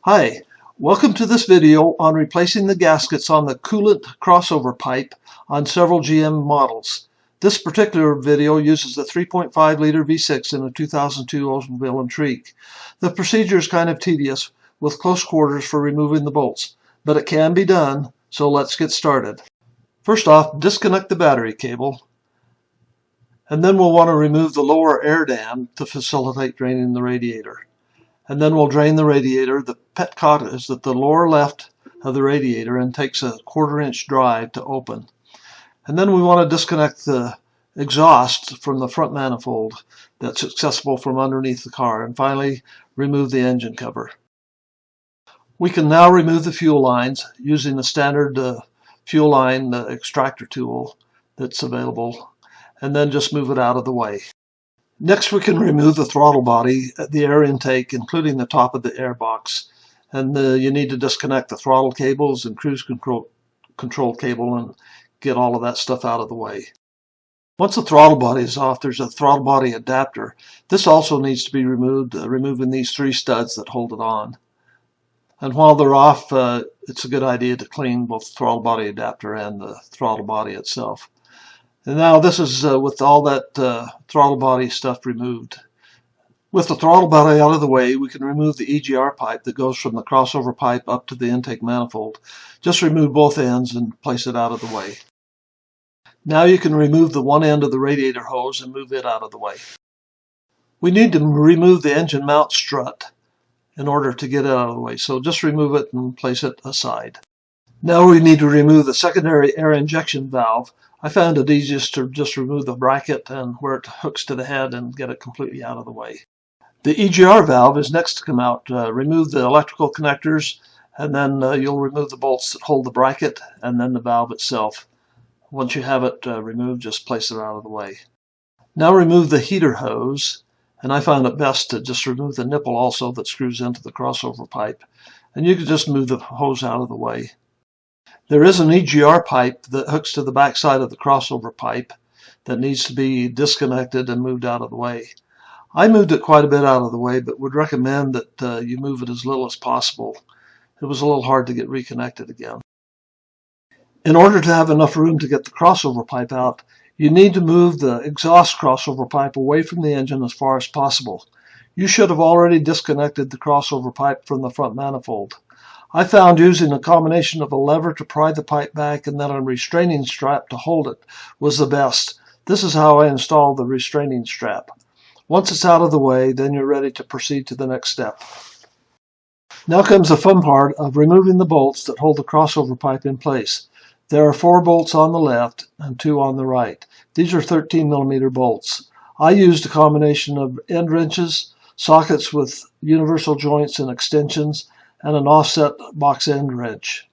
Hi, welcome to this video on replacing the gaskets on the coolant crossover pipe on several GM models. This particular video uses the 3.5 liter V6 in a 2002 Oldsmobile Intrigue. The procedure is kind of tedious with close quarters for removing the bolts, but it can be done, so let's get started. First off, disconnect the battery cable, and then we'll want to remove the lower air dam to facilitate draining the radiator. And then we'll drain the radiator. The pet cotta is at the lower left of the radiator and takes a 1/4 inch drive to open. And then we want to disconnect the exhaust from the front manifold that's accessible from underneath the car, and finally remove the engine cover. We can now remove the fuel lines using the standard fuel line extractor tool that's available, and then just move it out of the way. Next, we can remove the throttle body, the air intake, including the top of the air box. And you need to disconnect the throttle cables and cruise control cable and get all of that stuff out of the way. Once the throttle body is off, there's a throttle body adapter. This also needs to be removed, removing these 3 studs that hold it on. And while they're off, it's a good idea to clean both the throttle body adapter and the throttle body itself. And now this is with all that throttle body stuff removed. With the throttle body out of the way, we can remove the EGR pipe that goes from the crossover pipe up to the intake manifold. Just remove both ends and place it out of the way. Now you can remove the one end of the radiator hose and move it out of the way. We need to remove the engine mount strut in order to get it out of the way, so just remove it and place it aside. Now we need to remove the secondary air injection valve. I found it easiest to just remove the bracket and where it hooks to the head and get it completely out of the way. The EGR valve is next to come out. Remove the electrical connectors, and then you'll remove the bolts that hold the bracket and then the valve itself. Once you have it removed, just place it out of the way. Now remove the heater hose, and I found it best to just remove the nipple also that screws into the crossover pipe. And you can just move the hose out of the way. There is an EGR pipe that hooks to the back side of the crossover pipe that needs to be disconnected and moved out of the way. I moved it quite a bit out of the way, but would recommend that you move it as little as possible. It was a little hard to get reconnected again. In order to have enough room to get the crossover pipe out, you need to move the exhaust crossover pipe away from the engine as far as possible. You should have already disconnected the crossover pipe from the front manifold. I found using a combination of a lever to pry the pipe back and then a restraining strap to hold it was the best. This is how I installed the restraining strap. Once it's out of the way, then you're ready to proceed to the next step. Now comes the fun part of removing the bolts that hold the crossover pipe in place. There are 4 bolts on the left and 2 on the right. These are 13mm bolts. I used a combination of end wrenches, sockets with universal joints and extensions, and an offset box end wrench.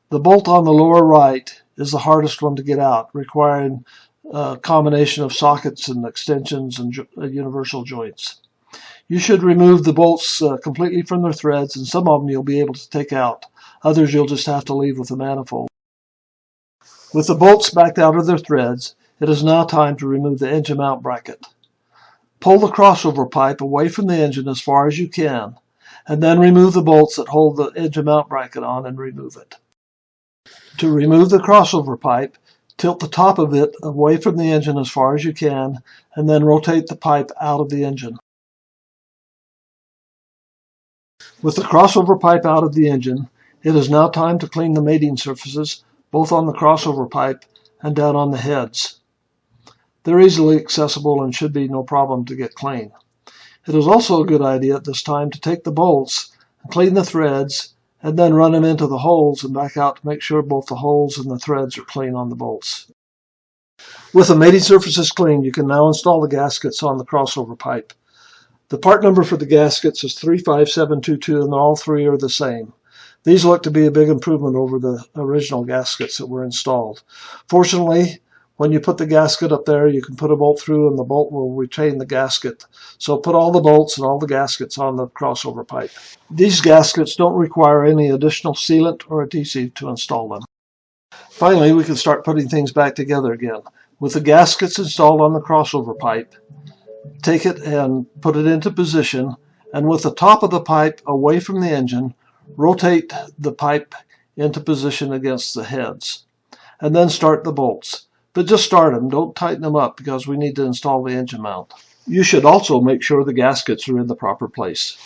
The bolt on the lower right is the hardest one to get out, requiring a combination of sockets and extensions and universal joints. You should remove the bolts completely from their threads, and some of them you'll be able to take out. Others you'll just have to leave with the manifold. With the bolts backed out of their threads, it is now time to remove the engine mount bracket. Pull the crossover pipe away from the engine as far as you can, and then remove the bolts that hold the engine mount bracket on and remove it. To remove the crossover pipe, tilt the top of it away from the engine as far as you can, and then rotate the pipe out of the engine. With the crossover pipe out of the engine, it is now time to clean the mating surfaces, both on the crossover pipe and down on the heads. They're easily accessible and should be no problem to get clean. It is also a good idea at this time to take the bolts and clean the threads and then run them into the holes and back out to make sure both the holes and the threads are clean on the bolts. With the mating surfaces clean, you can now install the gaskets on the crossover pipe. The part number for the gaskets is 35722, and all 3 are the same. These look to be a big improvement over the original gaskets that were installed. Fortunately, when you put the gasket up there, you can put a bolt through and the bolt will retain the gasket. So put all the bolts and all the gaskets on the crossover pipe. These gaskets don't require any additional sealant or adhesive to install them. Finally, we can start putting things back together again. With the gaskets installed on the crossover pipe, take it and put it into position and with the top of the pipe away from the engine, rotate the pipe into position against the heads, and then start the bolts. But just start them, don't tighten them up because we need to install the engine mount. You should also make sure the gaskets are in the proper place.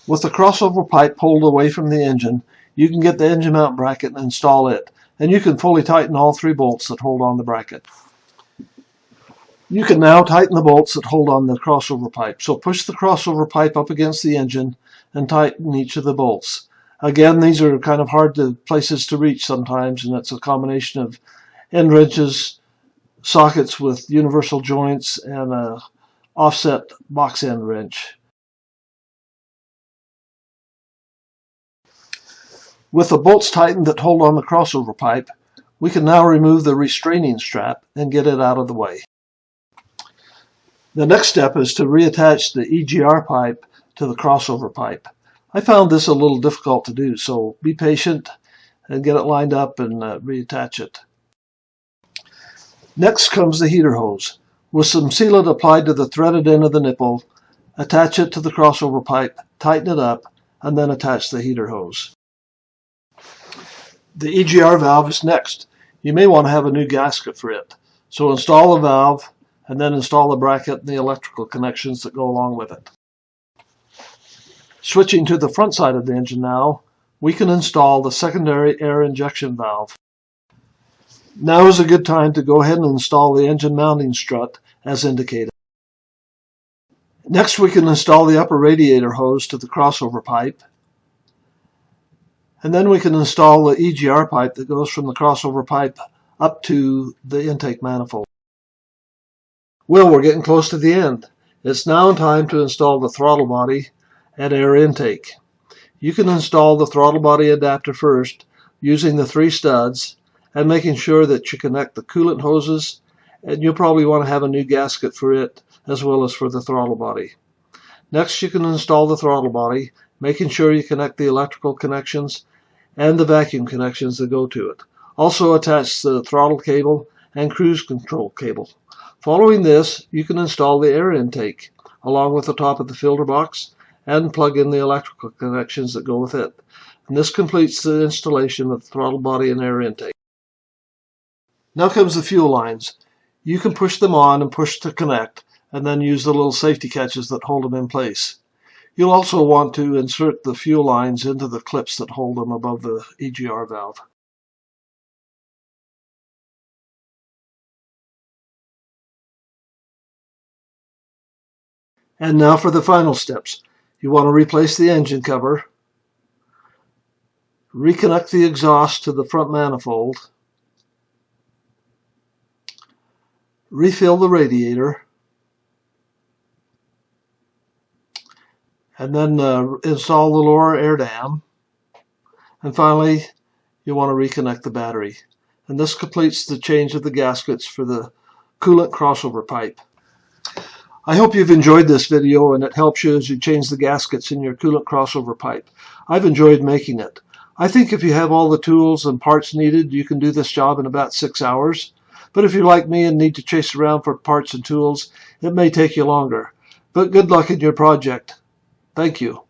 With the crossover pipe pulled away from the engine, you can get the engine mount bracket and install it, and you can fully tighten all 3 bolts that hold on the bracket. You can now tighten the bolts that hold on the crossover pipe. So push the crossover pipe up against the engine and tighten each of the bolts. Again, these are kind of hard places to reach sometimes, and it's a combination of end wrenches, sockets with universal joints, and a offset box end wrench. With the bolts tightened that hold on the crossover pipe, we can now remove the restraining strap and get it out of the way. The next step is to reattach the EGR pipe to the crossover pipe. I found this a little difficult to do, so be patient and get it lined up and reattach it. Next comes the heater hose. With some sealant applied to the threaded end of the nipple, attach it to the crossover pipe, tighten it up, and then attach the heater hose. The EGR valve is next. You may want to have a new gasket for it. So install the valve and then install the bracket and the electrical connections that go along with it. Switching to the front side of the engine now, we can install the secondary air injection valve. Now is a good time to go ahead and install the engine mounting strut as indicated. Next we can install the upper radiator hose to the crossover pipe. And then we can install the EGR pipe that goes from the crossover pipe up to the intake manifold. Well, we're getting close to the end. It's now time to install the throttle body and air intake. You can install the throttle body adapter first using the 3 studs and making sure that you connect the coolant hoses, and you'll probably want to have a new gasket for it as well as for the throttle body. Next you can install the throttle body, making sure you connect the electrical connections and the vacuum connections that go to it. Also attach the throttle cable and cruise control cable. Following this, you can install the air intake along with the top of the filter box and plug in the electrical connections that go with it. And this completes the installation of the throttle body and air intake. Now comes the fuel lines. You can push them on and push to connect, and then use the little safety catches that hold them in place. You'll also want to insert the fuel lines into the clips that hold them above the EGR valve. And now for the final steps. You want to replace the engine cover, reconnect the exhaust to the front manifold, refill the radiator, and then install the lower air dam, and finally you want to reconnect the battery. And this completes the change of the gaskets for the coolant crossover pipe. I hope you've enjoyed this video and it helps you as you change the gaskets in your coolant crossover pipe. I've enjoyed making it. I think if you have all the tools and parts needed, you can do this job in about 6 hours. But if you're like me and need to chase around for parts and tools, it may take you longer. But good luck in your project. Thank you.